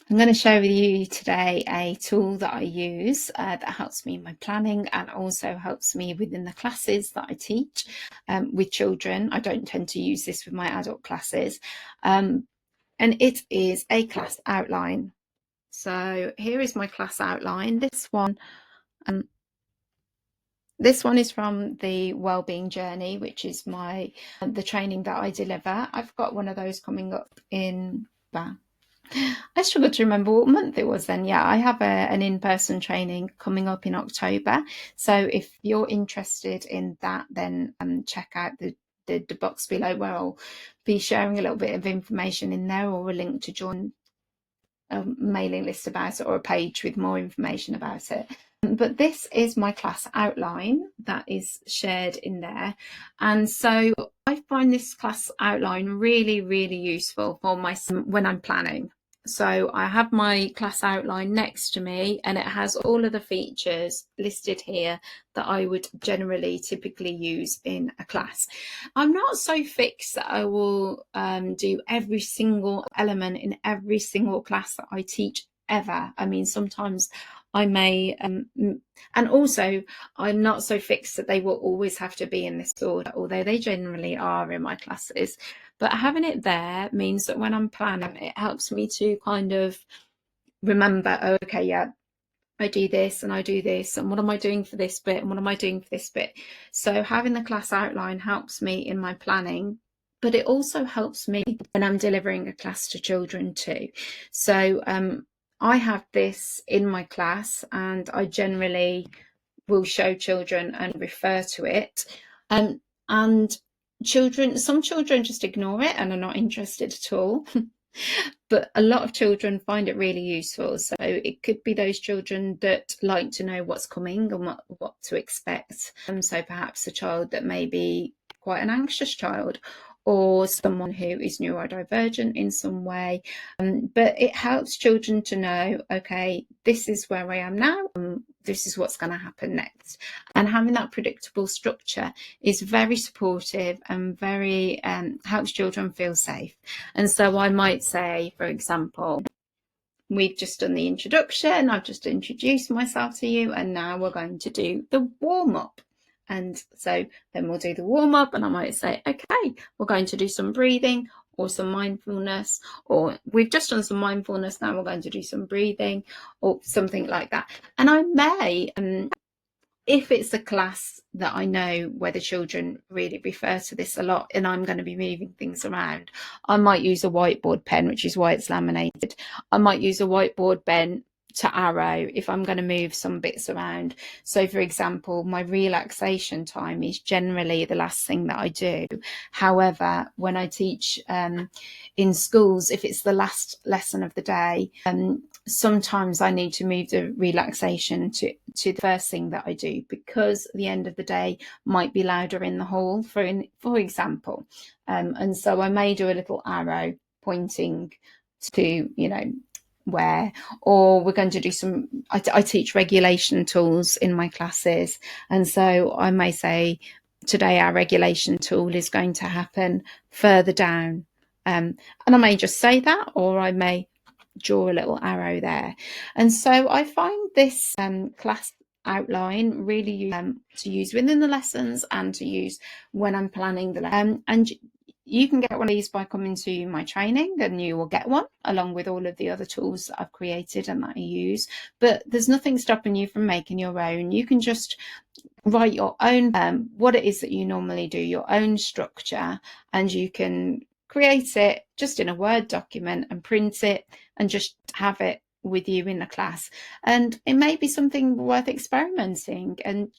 I'm going to share with you today a tool that I use that helps me in my planning and also helps me within the classes that I teach with children. I don't tend to use this with my adult classes, and it is a class outline. So here is my class outline. This one is from the Wellbeing Journey, which is the training that I deliver. I've got one of those coming up in I struggle to remember what month it was then. Yeah, I have an in-person training coming up in October. So if you're interested in that, then check out the box below where I'll be sharing a little bit of information in there, or a link to join a mailing list about it, or a page with more information about it. But this is my class outline that is shared in there. And so I find this class outline really, really useful for when I'm planning. So I have my class outline next to me, and it has all of the features listed here that I would generally typically use in a class. I'm not so fixed that I will do every single element in every single class that I teach ever. I mean, sometimes I may, and also I'm not so fixed that they will always have to be in this order, although they generally are in my classes. But having it there means that when I'm planning, it helps me to kind of remember, oh, okay, yeah, I do this and I do this, and what am I doing for this bit, and what am I doing for this bit? So having the class outline helps me in my planning, but it also helps me when I'm delivering a class to children too. So I have this in my class, and I generally will show children and refer to it. And some children just ignore it and are not interested at all. But a lot of children find it really useful. So it could be those children that like to know what's coming and what to expect. So perhaps a child that may be quite an anxious child, or someone who is neurodivergent in some way. But it helps children to know, okay, this is where I am now, this is what's going to happen next. And having that predictable structure is very supportive and very helps children feel safe. And so I might say, for example, we've just done the introduction, I've just introduced myself to you, and now we're going to do the warm-up. And so then we'll do the warm-up, and I might say, okay, we're going to do some breathing or some mindfulness, or we've just done some mindfulness, now we're going to do some breathing, or something like that. And I may, if it's a class that I know where the children really refer to this a lot and I'm going to be moving things around, I might use a whiteboard pen, which is why it's laminated. I might use a whiteboard pen to arrow if I'm going to move some bits around. So for example, my relaxation time is generally the last thing that I do. However, when I teach in schools, if it's the last lesson of the day, sometimes I need to move the relaxation to the first thing that I do, because the end of the day might be louder in the hall, for example. And so I may do a little arrow pointing to, where, or we're going to do I teach regulation tools in my classes. And so I may say, today our regulation tool is going to happen further down. And I may just say that, or I may draw a little arrow there. And so I find this class outline really to use within the lessons and to use when I'm planning the lesson. And you can get one of these by coming to my training, and you will get one along with all of the other tools that I've created and that I use. But there's nothing stopping you from making your own. You can just write your own, what it is that you normally do, your own structure, and you can create it just in a Word document and print it and just have it with you in the class. And it may be something worth experimenting. And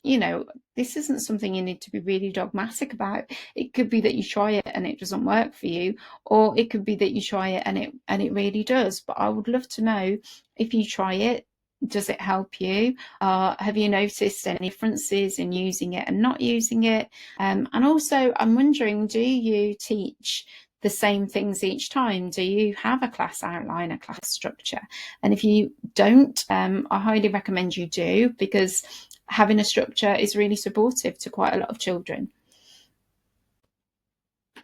this isn't something you need to be really dogmatic about. It could be that you try it and it doesn't work for you, or it could be that you try it and it really does. But I would love to know, if you try it, does it help you? Have you noticed any differences in using it and not using it? And also, I'm wondering, do you teach the same things each time? Do you have a class outline, a class structure? And if you don't, I highly recommend you do, because having a structure is really supportive to quite a lot of children.